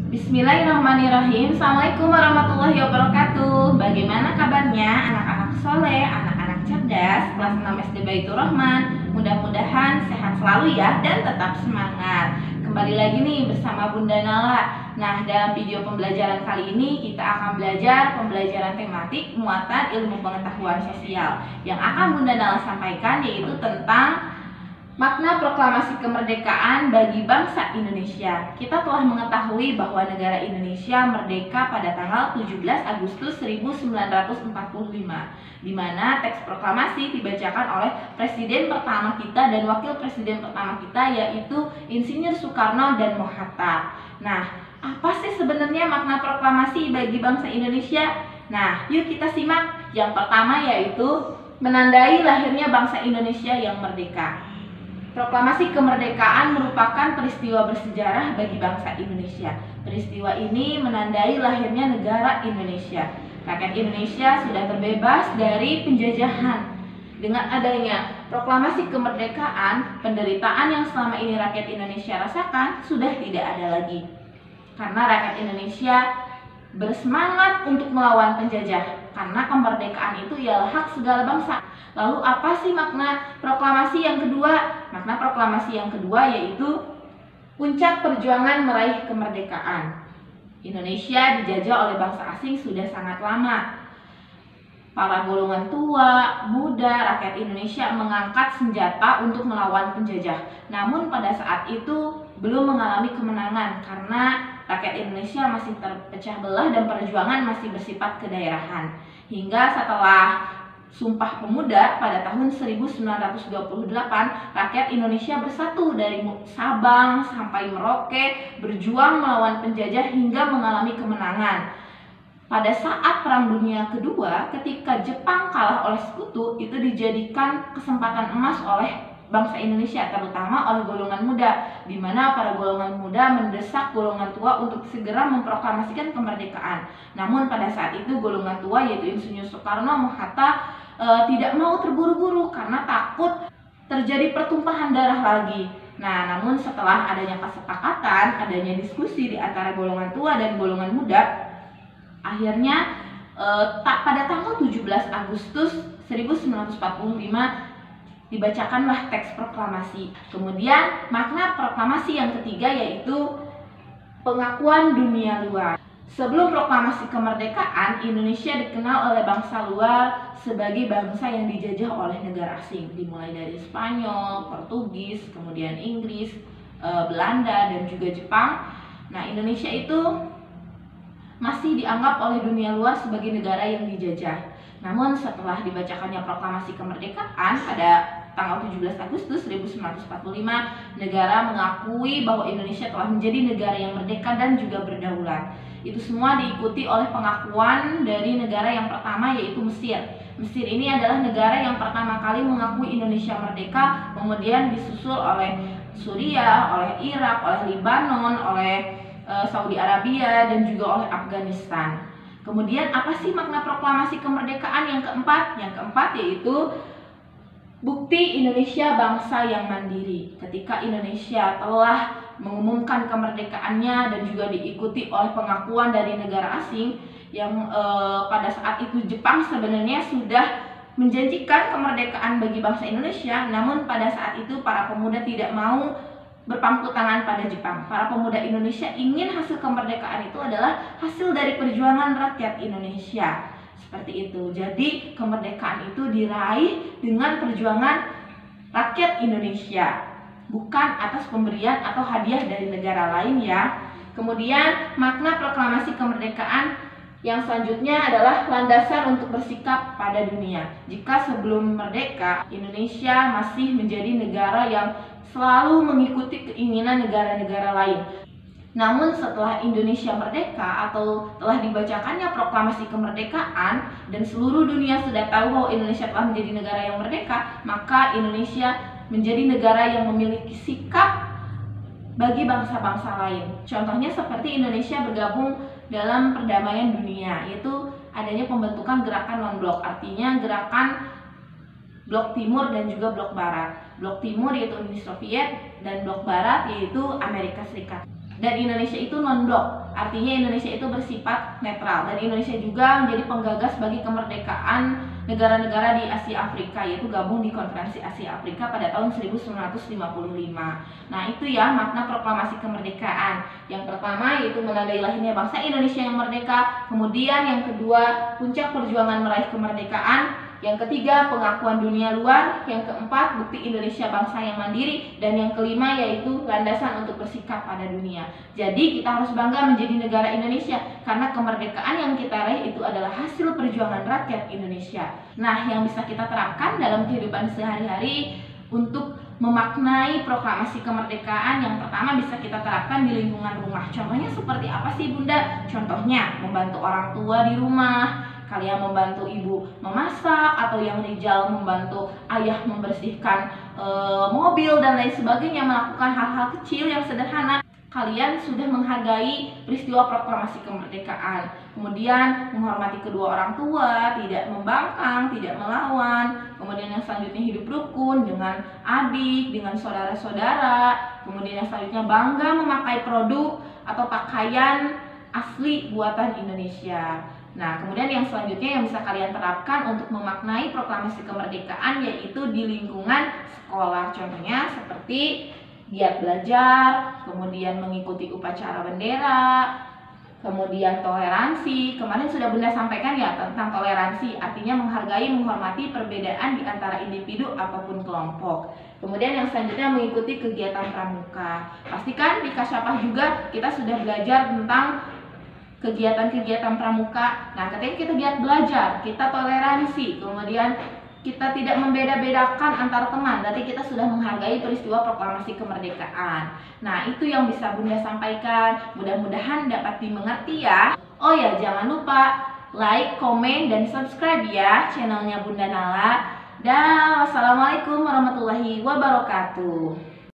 Bismillahirrahmanirrahim. Assalamualaikum warahmatullahi wabarakatuh. Bagaimana kabarnya anak-anak soleh, anak-anak cerdas, kelas 6 SD Baitur Rahman? Mudah-mudahan sehat selalu ya dan tetap semangat. Kembali lagi nih bersama Bunda Nala. Nah, dalam video pembelajaran kali ini kita akan belajar pembelajaran tematik muatan ilmu pengetahuan sosial. Yang akan Bunda Nala sampaikan yaitu tentang makna proklamasi kemerdekaan bagi bangsa Indonesia. Kita telah mengetahui bahwa negara Indonesia merdeka pada tanggal 17 Agustus 1945, di mana teks proklamasi dibacakan oleh Presiden pertama kita dan Wakil Presiden pertama kita, yaitu Insinyur Soekarno dan Mohatta. Nah, apa sih sebenarnya makna proklamasi bagi bangsa Indonesia? Nah, yuk kita simak. Yang pertama yaitu menandai lahirnya bangsa Indonesia yang merdeka. Proklamasi kemerdekaan merupakan peristiwa bersejarah bagi bangsa Indonesia. Peristiwa ini menandai lahirnya negara Indonesia. Rakyat Indonesia sudah terbebas dari penjajahan. Dengan adanya proklamasi kemerdekaan, penderitaan yang selama ini rakyat Indonesia rasakan sudah tidak ada lagi. Karena rakyat Indonesia bersemangat untuk melawan penjajah. Karena kemerdekaan itu ialah hak segala bangsa. Lalu apa sih makna proklamasi yang kedua? Makna proklamasi yang kedua yaitu puncak perjuangan meraih kemerdekaan. Indonesia dijajah oleh bangsa asing sudah sangat lama. Para golongan tua, muda, rakyat Indonesia mengangkat senjata untuk melawan penjajah. Namun pada saat itu belum mengalami kemenangan karena rakyat Indonesia masih terpecah belah dan perjuangan masih bersifat kedaerahan. Hingga setelah Sumpah Pemuda pada tahun 1928, rakyat Indonesia bersatu dari Sabang sampai Merauke, berjuang melawan penjajah hingga mengalami kemenangan. Pada saat Perang Dunia Kedua, ketika Jepang kalah oleh Sekutu, itu dijadikan kesempatan emas oleh bangsa Indonesia, terutama oleh golongan muda, di mana para golongan muda mendesak golongan tua untuk segera memproklamasikan kemerdekaan. Namun pada saat itu golongan tua yaitu Insinyur Soekarno, Mohatta tidak mau terburu-buru karena takut terjadi pertumpahan darah lagi. Nah, namun setelah adanya kesepakatan, adanya diskusi di antara golongan tua dan golongan muda, akhirnya pada tanggal 17 Agustus 1945 dibacakanlah teks proklamasi. Kemudian makna proklamasi yang ketiga yaitu pengakuan dunia luar. Sebelum proklamasi kemerdekaan, Indonesia dikenal oleh bangsa luar sebagai bangsa yang dijajah oleh negara asing, dimulai dari Spanyol, Portugis, kemudian Inggris, Belanda, dan juga Jepang. Nah, Indonesia itu masih dianggap oleh dunia luar sebagai negara yang dijajah. Namun setelah dibacakannya proklamasi kemerdekaan pada tanggal 17 Agustus 1945, negara mengakui bahwa Indonesia telah menjadi negara yang merdeka dan juga berdaulat. Itu semua diikuti oleh pengakuan dari negara yang pertama yaitu Mesir. Mesir ini adalah negara yang pertama kali mengakui Indonesia merdeka, kemudian disusul oleh Suriah, oleh Irak, oleh Libanon, oleh Saudi Arabia, dan juga oleh Afghanistan. Kemudian apa sih makna proklamasi kemerdekaan yang keempat? Yang keempat yaitu bukti Indonesia bangsa yang mandiri. Ketika Indonesia telah mengumumkan kemerdekaannya dan juga diikuti oleh pengakuan dari negara asing yang pada saat itu Jepang sebenarnya sudah menjanjikan kemerdekaan bagi bangsa Indonesia, namun pada saat itu para pemuda tidak mau berpangku tangan pada Jepang. Para pemuda Indonesia ingin hasil kemerdekaan itu adalah hasil dari perjuangan rakyat Indonesia. Seperti itu. Jadi kemerdekaan itu diraih dengan perjuangan rakyat Indonesia, bukan atas pemberian atau hadiah dari negara lain ya. Kemudian makna proklamasi kemerdekaan yang selanjutnya adalah landasan untuk bersikap pada dunia. Jika sebelum merdeka, Indonesia masih menjadi negara yang selalu mengikuti keinginan negara-negara lain. Namun setelah Indonesia merdeka atau telah dibacakannya proklamasi kemerdekaan dan seluruh dunia sudah tahu bahwa Indonesia telah menjadi negara yang merdeka, maka Indonesia menjadi negara yang memiliki sikap bagi bangsa-bangsa lain. Contohnya seperti Indonesia bergabung dalam perdamaian dunia, yaitu adanya pembentukan gerakan non-blok, artinya gerakan blok timur dan juga blok barat. Blok timur yaitu Uni Soviet dan blok barat yaitu Amerika Serikat. Dan Indonesia itu non-blok, artinya Indonesia itu bersifat netral. Dan Indonesia juga menjadi penggagas bagi kemerdekaan negara-negara di Asia Afrika, yaitu gabung di Konferensi Asia Afrika pada tahun 1955. Nah, itu ya makna proklamasi kemerdekaan. Yang pertama yaitu menandai lahirnya bangsa Indonesia yang merdeka. Kemudian yang kedua, puncak perjuangan meraih kemerdekaan. Yang ketiga, pengakuan dunia luar. Yang keempat, bukti Indonesia bangsa yang mandiri. Dan yang kelima yaitu landasan untuk bersikap pada dunia. Jadi kita harus bangga menjadi negara Indonesia karena kemerdekaan yang kita raih itu adalah hasil perjuangan rakyat Indonesia. Nah, yang bisa kita terapkan dalam kehidupan sehari-hari untuk memaknai proklamasi kemerdekaan, yang pertama bisa kita terapkan di lingkungan rumah. Contohnya seperti apa sih Bunda? Contohnya membantu orang tua di rumah, kalian membantu ibu memasak, atau yang Rijal membantu ayah membersihkan mobil dan lain sebagainya, melakukan hal-hal kecil yang sederhana. Kalian sudah menghargai peristiwa proklamasi kemerdekaan. Kemudian menghormati kedua orang tua, tidak membangkang, tidak melawan. Kemudian yang selanjutnya hidup rukun dengan adik, dengan saudara-saudara. Kemudian yang selanjutnya bangga memakai produk atau pakaian asli buatan Indonesia. Nah, kemudian yang selanjutnya yang bisa kalian terapkan untuk memaknai proklamasi kemerdekaan yaitu di lingkungan sekolah. Contohnya seperti giat belajar, kemudian mengikuti upacara bendera, kemudian toleransi. Kemarin sudah Bunda sampaikan ya tentang toleransi, artinya menghargai, menghormati perbedaan di antara individu ataupun kelompok. Kemudian yang selanjutnya mengikuti kegiatan pramuka. Pastikan di Kasyafah juga kita sudah belajar tentang kegiatan-kegiatan pramuka. Nah, ketika kita giat belajar, kita toleransi, kemudian kita tidak membeda-bedakan antar teman, berarti kita sudah menghargai peristiwa proklamasi kemerdekaan. Nah, itu yang bisa Bunda sampaikan. Mudah-mudahan dapat dimengerti ya. Oh ya, jangan lupa like, komen, dan subscribe ya channelnya Bunda Nala. Dan wassalamualaikum warahmatullahi wabarakatuh.